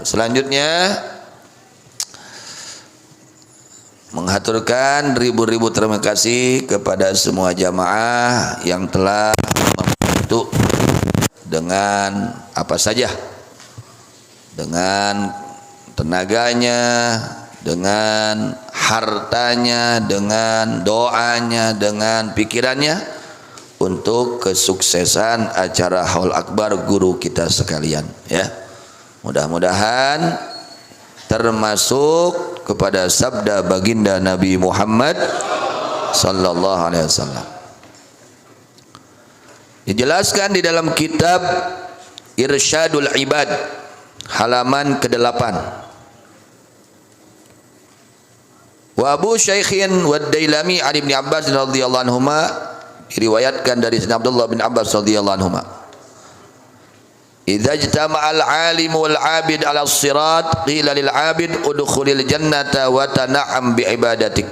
Selanjutnya menghaturkan ribu-ribu terima kasih kepada semua jamaah yang telah membantu dengan apa saja, dengan tenaganya, dengan hartanya, dengan doanya, dengan pikirannya untuk kesuksesan acara Haul Akbar guru kita sekalian, ya. Mudah-mudahan termasuk kepada sabda baginda Nabi Muhammad sallallahu alaihi wasallam. Dijelaskan di dalam kitab Irsyadul Ibad halaman ke-8. Wa Abu Syaikhin wa Dailami Ali bin Abbas radhiyallahu anhuma, diriwayatkan dari Sayyidina Abdullah bin Abbas radhiyallahu anhuma, idza ijtama'al 'alim wal 'abid 'ala as-sirat qila lil 'abid udkhulil jannata wa tan'am bi ibadatik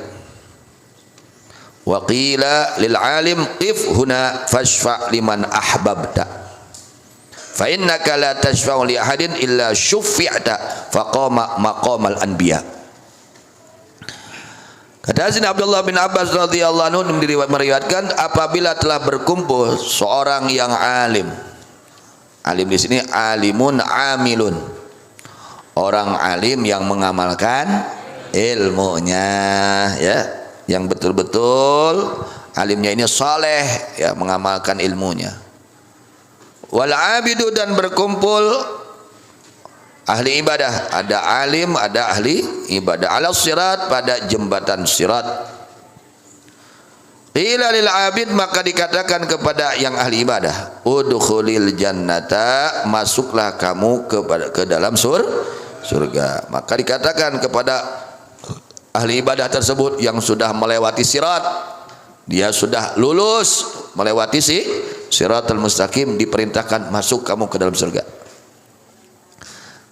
wa qila lil 'alim qif huna fashfa' liman ahbabta fa innaka la tashfa'u li ahadin illa syuffi'ta faqama maqamal anbiya. Kata Sayyidina Abdullah bin Abbas radhiyallahu anhu meriwayatkan, apabila telah berkumpul seorang yang alim, alim di sini alimun amilun, orang alim yang mengamalkan ilmunya, ya, yang betul-betul alimnya ini saleh, ya, mengamalkan ilmunya. Wal abidu, dan berkumpul ahli ibadah, ada alim, ada ahli ibadah, ala sirat, pada jembatan sirat. Qila lil abid, maka dikatakan kepada yang ahli ibadah, udkhulil jannata, masuklah kamu ke dalam surga. Maka dikatakan kepada ahli ibadah tersebut yang sudah melewati sirat, dia sudah lulus melewati siratal mustaqim, diperintahkan masuk kamu ke dalam surga.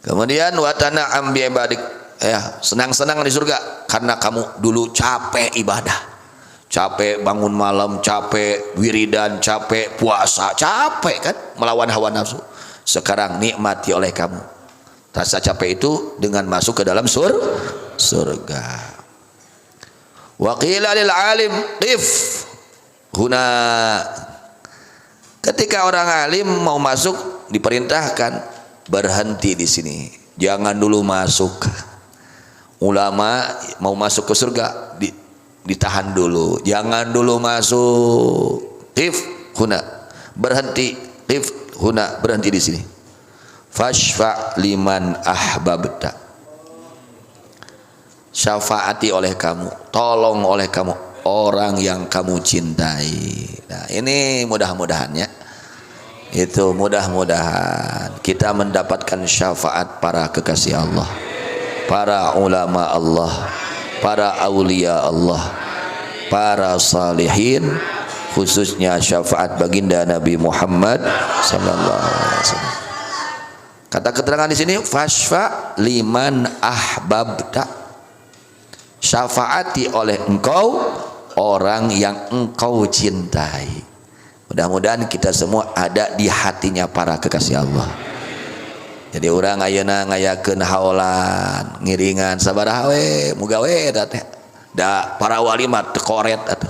Kemudian watana ambi ibadik, ya, senang-senang di surga karena kamu dulu capek ibadah, capek bangun malam, capek wiridan, capek puasa, capek kan melawan hawa nafsu. Sekarang nikmati oleh kamu rasa capek itu dengan masuk ke dalam surga. Wa qila lil alim qif huna, ketika orang alim mau masuk diperintahkan berhenti di sini, jangan dulu masuk. Ulama mau masuk ke surga ditahan dulu, jangan dulu masuk. Qif huna, berhenti. Qif huna, berhenti di sini. Fashfa' liman ahbabta, syafaati oleh kamu, tolong oleh kamu orang yang kamu cintai. Nah, ini mudah-mudahannya itu, mudah-mudahan kita mendapatkan syafaat para kekasih Allah, para ulama Allah, para aulia Allah, para salihin, khususnya syafaat baginda Nabi Muhammad sallallahu alaihi wasallam. Kata keterangan di sini, fashfa liman ahbabta, syafaati oleh engkau orang yang engkau cintai. Mudah-mudahan kita semua ada di hatinya para kekasih Allah. Jadi orang ayeuna ngayakeun haulan, ngiringan sabaraha we, muga we da para wali mah teu koret atuh.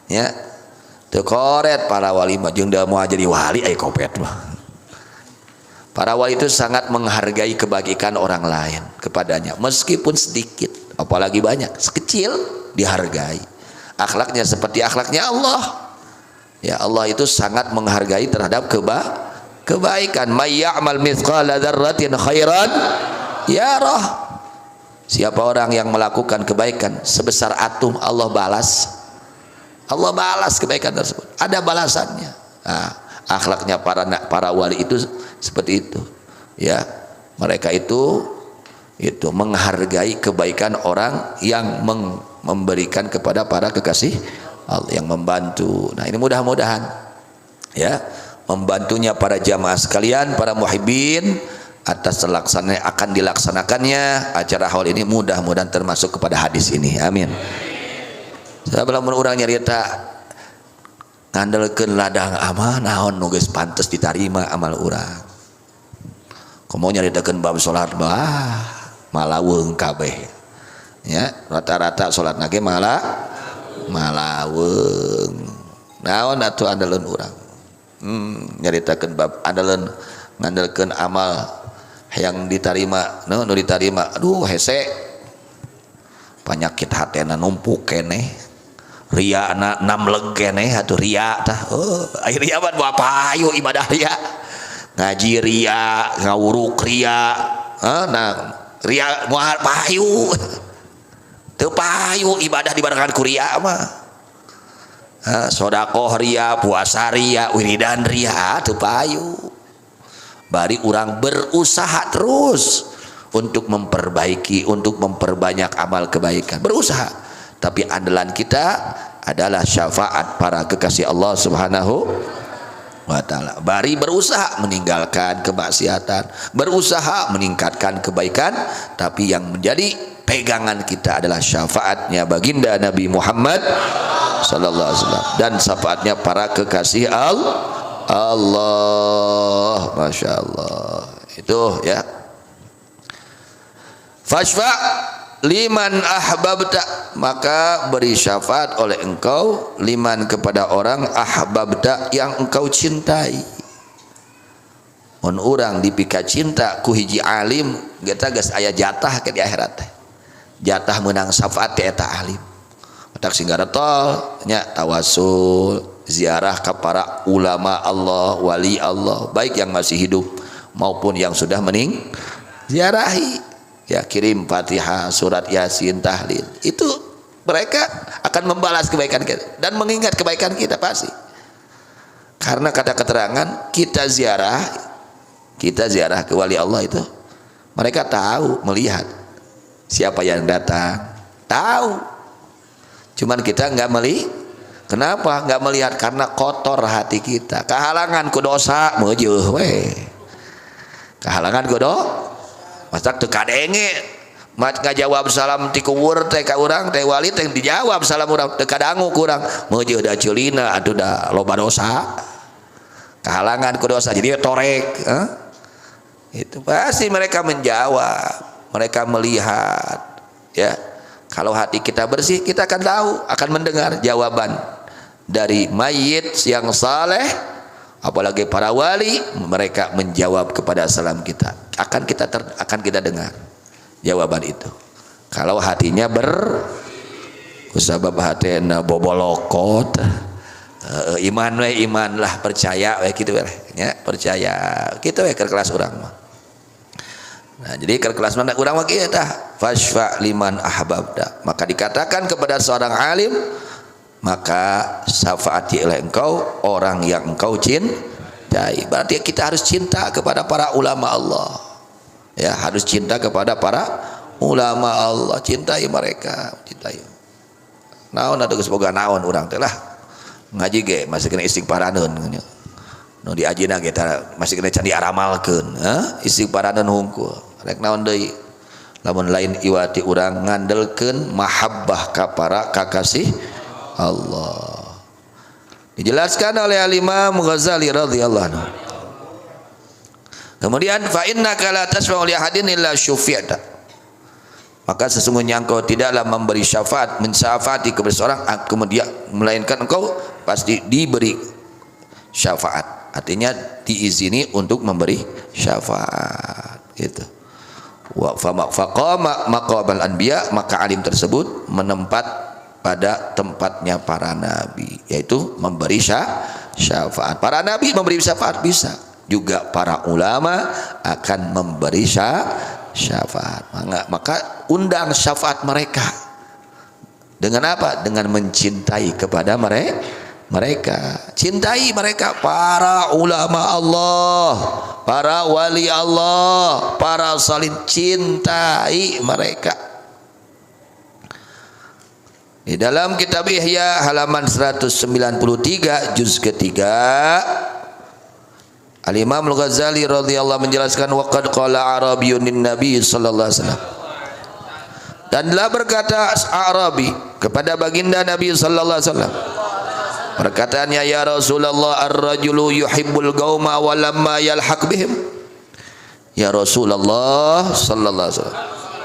Ya. Teu koret para wali mah, jeung da moal jadi wali aya kopet mah. Para wali itu sangat menghargai kebajikan orang lain kepadanya, meskipun sedikit, apalagi banyak, sekecil dihargai. Akhlaknya seperti akhlaknya Allah. Ya, Allah itu sangat menghargai terhadap kebaikan. May ya'mal mithqala dzarratin khairan yarah. Siapa orang yang melakukan kebaikan sebesar atom, Allah balas. Allah balas kebaikan tersebut. Ada balasannya. Nah, akhlaknya para wali itu seperti itu. Ya, mereka itu menghargai kebaikan orang yang memberikan kepada para kekasih Allah, yang membantu. Nah, ini mudah-mudahan, ya, membantunya para jamaah sekalian, para muhibbin atas akan dilaksanakannya acara haul ini, mudah-mudahan termasuk kepada hadis ini. Amin. Sabab urang nyarita ngandalkeun ladang amal naon nu geus pantes diterima amal urang. komo nyaritakeun bab salat malaweung kabeh ya, rata-rata salat nage malaweung. Naon atuh andaleun urang nyaritakeun bab andaleun ngandalkeun amal yang diterima nu diterima. Aduh hese penyakit hatena numpuk keneh, riana namleg keneh atuh ria tah. Aya ria mah apa ayo ibadah ria, ngaji ria, ngawuruk ria, nah ria moal payu teu payu ibadah dibarengan ku ria mah. Sodakoh ria, puasa ria, wiridan ria teu payu. Bari urang berusaha terus untuk memperbaiki, untuk memperbanyak amal kebaikan, berusaha. Tapi andalan kita adalah syafaat para kekasih Allah Subhanahu wa ta'ala. Bari berusaha meninggalkan kemaksiatan, berusaha meningkatkan kebaikan, tapi yang menjadi pegangan kita adalah syafaatnya baginda Nabi Muhammad sallallahu alaihi wasallam dan syafaatnya para kekasih Allah. Masya Allah. Itu ya. Fashfa liman ahbabta, maka beri syafaat oleh engkau liman kepada orang ahbabta yang engkau cintai. Mun urang dipika cinta ku hiji alim geta geus aya jatah ke di akhirat teh. Jatah menang syafaat teh eta alim. Matak singgaratol nya tawasul ziarah ke para ulama Allah, wali Allah, baik yang masih hidup maupun yang sudah ziarahi. Ya, kirim Fatihah, surat Yasin, tahlil. Itu mereka akan membalas kebaikan kita dan mengingat kebaikan kita pasti. Karena kata keterangan kita ziarah ke wali Allah itu, mereka tahu, melihat siapa yang datang, tahu. Cuman kita nggak melihat. Kenapa nggak melihat? Karena kotor hati kita, kehalangan ku dosa, meueuh we. Kehalangan ku dosa. Masak teu kadenge mat ngajawab salam ti kuwur teh ka urang teh wali teh dijawab salam urang teu kadangu ku urang meueuh da ceulina atuh da loba dosa, kehalangan ku dosa jadi torek. Itu pasti mereka menjawab, mereka melihat ya. Kalau hati kita bersih kita akan tahu, akan mendengar jawaban dari mayit yang saleh. Apalagi para wali, mereka menjawab kepada salam kita, akan kita dengar jawaban itu. Kalau hatinya kusabab hatena bobolokot, iman we iman lah, percaya we kitu we nya, percaya kitu we keur kelas urang mah. Nah, jadi keur kelas mana urang mah kieu tah, fashfa liman ahbabta, maka dikatakan kepada seorang alim, maka syafaati oleh engkau orang yang engkau cintai. Berarti kita harus cinta kepada para ulama Allah ya, harus cinta kepada para ulama Allah, cintai mereka, cintai. Naon atuh geus boga naon urang teh lah ngaji ge masih kena istighfaraneun nu di ajina ge tah masih kena can diaramalkeun istighfaraneun hungkul rek naon deui lamun lain iwati urang ngandelkeun mahabbah ka para kakasih Allah. Dijelaskan oleh Al-Imam Ghazali radhiyallahu anhu. Kemudian fa innaka la tasma'u li ahadin illa syufi'ta. Maka sesungguhnya engkau tidaklah memberi syafaat, mensyafaati kepada seorang kemudian melainkan engkau pasti diberi syafaat. Artinya diizini untuk memberi syafaat. Gitu. Wa faqama maqamal anbiya, maka alim tersebut menempat pada tempatnya para nabi, yaitu memberi syafaat. Para nabi memberi syafaat bisa, juga para ulama akan memberi syafaat. Maka undang syafaat mereka dengan apa? Dengan mencintai kepada mereka. Cintai mereka, para ulama Allah, para wali Allah, para salih, cintai mereka. Di dalam kitab Ihya halaman 193 juz ketiga, Al-Imam Al-Ghazali radhiyallahu menjelaskan waqad qala Arabiyyun Nabi sallallahu alaihi wasallam, dan telah berkata Arabi kepada baginda Nabi sallallahu alaihi wasallam, perkataannya, ya Rasulullah, ar-rajulu yuhibbul qauma wa lamma yalhaq bihim. ya Rasulullah sallallahu alaihi wasallam,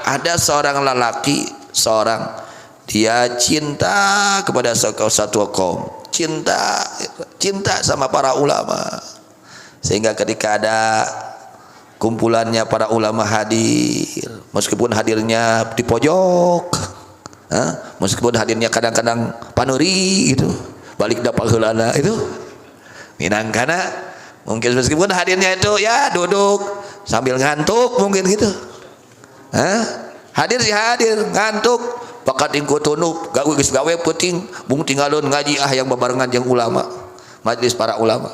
ada seorang lelaki, dia cinta kepada satu kaum, cinta sama para ulama, sehingga ketika ada kumpulannya para ulama hadir, meskipun hadirnya di pojok, meskipun hadirnya kadang-kadang panuri gitu, balik dapat heulana itu minangkana, mungkin meskipun hadirnya itu ya duduk sambil ngantuk mungkin gitu, hadir ngantuk bakat ingku tunuk gawe penting bung tinggalun ngaji yang babarengan yang ulama, majlis para ulama,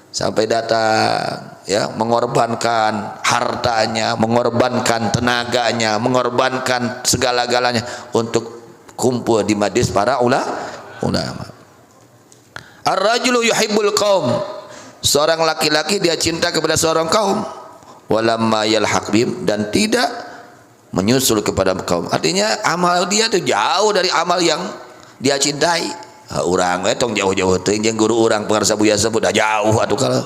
sampai datang ya, mengorbankan hartanya, mengorbankan tenaganya, mengorbankan segala-galanya untuk kumpul di majlis para ulama. Ar-rajulu yuhibbul qaum, seorang laki-laki dia cinta kepada seorang kaum, walamma yalhaq bihim, dan tidak menyusul kepada kaum. Artinya amal dia itu jauh dari amal yang dia cintai. Urang tong jauh-jauh teuing jeung guru urang pengarsa biasa udah jauh atuh kalau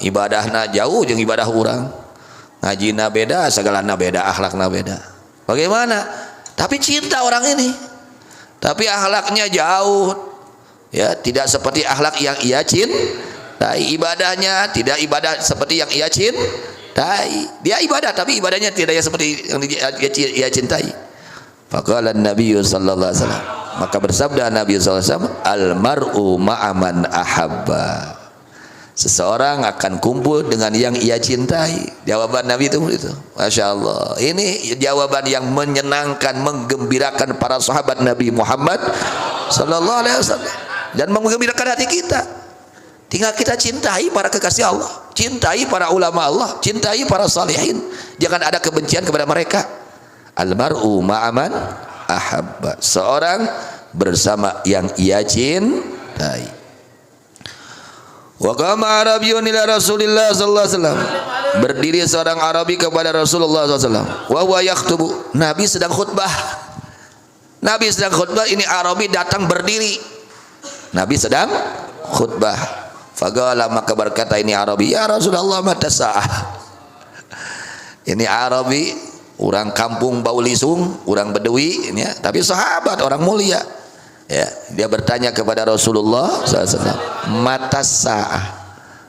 ibadahna jauh jeung ibadah urang, ngajina beda, segalana beda, akhlakna beda. Bagaimana? Tapi cinta orang ini, tapi akhlaknya jauh ya, tidak seperti akhlak yang ia cintai, ibadahnya tidak ibadah seperti yang ia cintai. Dia ibadah tapi ibadahnya tidak seperti yang ia cintai. Faqala Nabi sallallahu alaihi wasallam, maka bersabda Nabi sallallahu alaihi wasallam, al-mar'u ma'aman ahabba, seseorang akan kumpul dengan yang ia cintai. Jawaban Nabi itu Masya Allah, ini jawaban yang menyenangkan, menggembirakan para sahabat Nabi Muhammad sallallahu alaihi wasallam dan menggembirakan hati kita. Tinggal kita cintai para kekasih Allah, cintai para ulama Allah, cintai para salihin, jangan ada kebencian kepada mereka. Al-mar'u ma'aman ahabba, seorang bersama yang ia cintai. Wa qama arabiyyun ila Rasulillah sallallahu alaihi wasallam, berdiri seorang Arabi kepada Rasulullah sallallahu alaihi wasallam, wa huwa yaktubu, Nabi sedang khutbah. Ini Arabi datang berdiri, Nabi sedang khutbah. Faqala, maka berkata ini Arabi, ya Rasulullah mata sa'ah. Ini Arabi orang kampung Bau Lisung, orang Bedawi ya, tapi sahabat, orang mulia ya. Dia bertanya kepada Rasulullah SAW, mata sa'ah,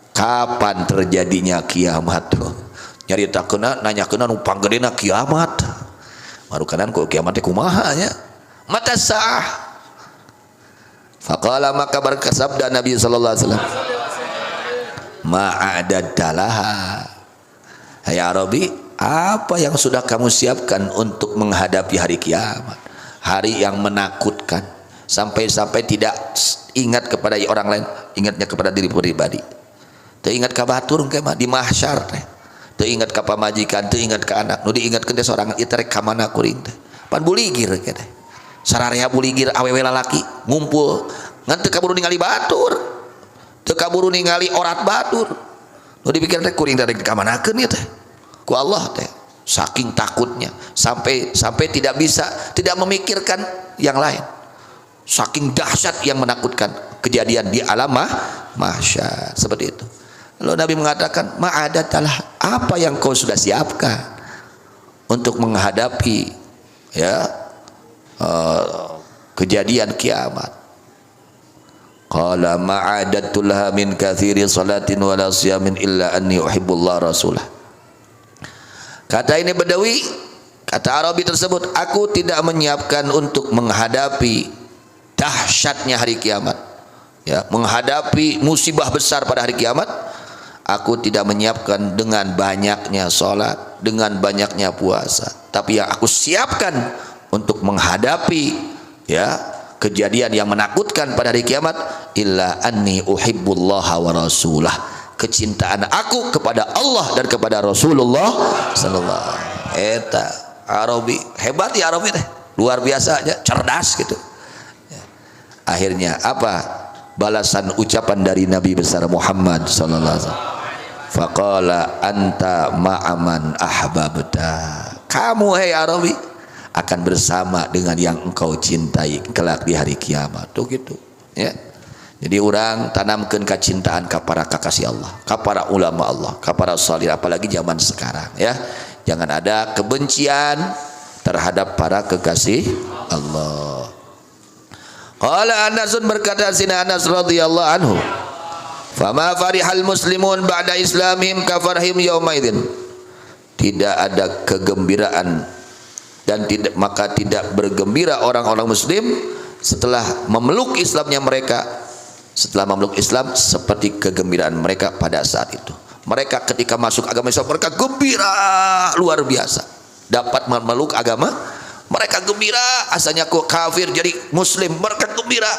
kapan terjadinya kiamat? Nyarita kena, nanya kena numpang gedena kiamat, marukanan kok kiamatnya kumaha nya, mata sa'ah. Faqala, maka berkasabda Nabi sallallahu alaihi wasallam, ma'adadalaha, hai Arabi, apa yang sudah kamu siapkan untuk menghadapi hari kiamat, hari yang menakutkan, sampai-sampai tidak ingat kepada orang lain, ingatnya kepada diri pribadi. Teu ingat ka batur engke mah di mahsyar teh, teu ingat ka pamajikan, teu ingat ka anak, nu diingatkeun teh sorangan ieu rek ka mana kuring teh, pan buligir teh, sararea buligir awewe lalaki ngumpul ngan teu kaburu ningali batur, teu kaburu ningali orat batur, nu dipikir teh kuring rek ka manakeun ieu teh ku Allah teh, saking takutnya sampai tidak bisa, tidak memikirkan yang lain, saking dahsyat yang menakutkan kejadian di alam mahsyar seperti itu. Lalu Nabi mengatakan, ma'adatalah, apa yang kau sudah siapkan untuk menghadapi ya kejadian kiamat? Qala ma'adatullah min kathiri salatin wala siyamin illa anni uhibbullah rasulah. Kata ini Bedawi, kata Arabi tersebut, aku tidak menyiapkan untuk menghadapi dahsyatnya hari kiamat ya, menghadapi musibah besar pada hari kiamat. Aku tidak menyiapkan dengan banyaknya sholat, dengan banyaknya puasa, tapi yang aku siapkan untuk menghadapi ya kejadian yang menakutkan pada hari kiamat, illa anni uhibbullaha wa rasulah, kecintaan aku kepada Allah dan kepada Rasulullah sallallahu alaihi wasallam. Eta Arabi hebat ya, Arabi teh luar biasa aja, cerdas gitu. Akhirnya apa balasan ucapan dari Nabi besar Muhammad sallallahu alaihi wasallam? Faqala anta ma'aman ahbabta, kamu hai Arabi akan bersama dengan yang engkau cintai kelak di hari kiamat. Tuh gitu ya. Jadi orang tanamkan kecintaan kepada kekasih Allah, kepada ulama Allah, kepada salih, apalagi zaman sekarang ya. Jangan ada kebencian terhadap para kekasih Allah. Qala Anasun, berkata Sina Anas radhiyallahu anhu, fama farihal muslimun ba'da islamihim kafarhim yaumaidin. Tidak ada kegembiraan dan maka tidak bergembira orang-orang muslim setelah memeluk Islamnya mereka, setelah memeluk Islam, seperti kegembiraan mereka pada saat itu. Mereka ketika masuk agama Islam, mereka gembira luar biasa. Dapat memeluk agama, mereka gembira. Asalnya kok kafir jadi muslim, mereka gembira.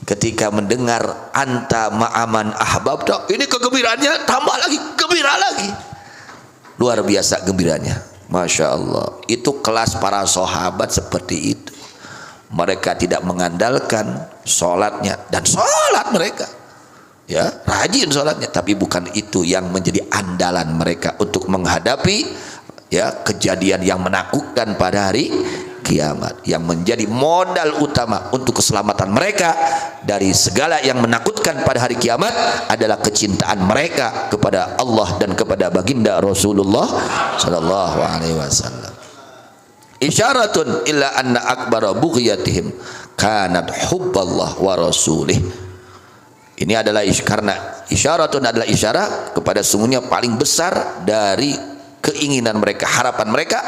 Ketika mendengar anta ma'aman ahbabta, ini kegembiraannya tambah lagi, gembira lagi. Luar biasa gembiranya. Masya Allah. Itu kelas para sahabat seperti itu. Mereka tidak mengandalkan sholatnya, dan sholat mereka ya rajin sholatnya, tapi bukan itu yang menjadi andalan mereka untuk menghadapi ya kejadian yang menakutkan pada hari kiamat. Yang menjadi modal utama untuk keselamatan mereka dari segala yang menakutkan pada hari kiamat adalah kecintaan mereka kepada Allah dan kepada baginda Rasulullah sallallahu alaihi wasallam. Isyaratun illa anna akbara bughyatihim kanat hubballah wa rasulih. Ini adalah karena isyaratun adalah isyarat kepada sungguhnya paling besar dari keinginan mereka, harapan mereka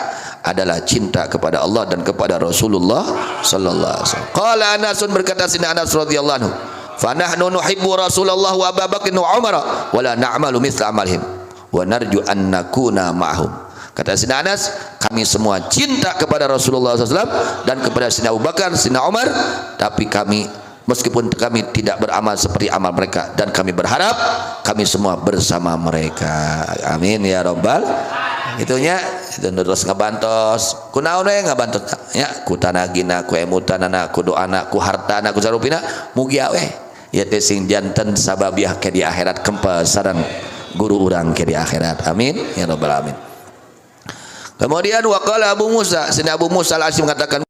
adalah cinta kepada Allah dan kepada Rasulullah sallallahu alaihi wasallam. Qala Anasun, berkata Sina Anas radhiyallahu anhu, fa nahnu nuhibbu Rasulullah wa Abu Bakr wa Umar wa la na'malu mithla amalihim wa narju an nakuna ma'hum. Kata Sina Anas, kami semua cinta kepada Rasulullah SAW dan kepada Sina Abu Bakar, Sina Umar, tapi kami meskipun kami tidak beramal seperti amal mereka, dan kami berharap kami semua bersama mereka. Amin ya robbal. Itunya itu terus ngabantos kunaon we ngabantos nya ku tanagina ku emutanana ku doana ku hartana ku sarupina mugi we ya teh sing janten sababiah ke di akhirat kempes sareng guru urang ke di akhirat. Amin ya robbal alamin. Kemudian waqala Abu Musa, Sina Abu Musa al-Asy'ari mengatakan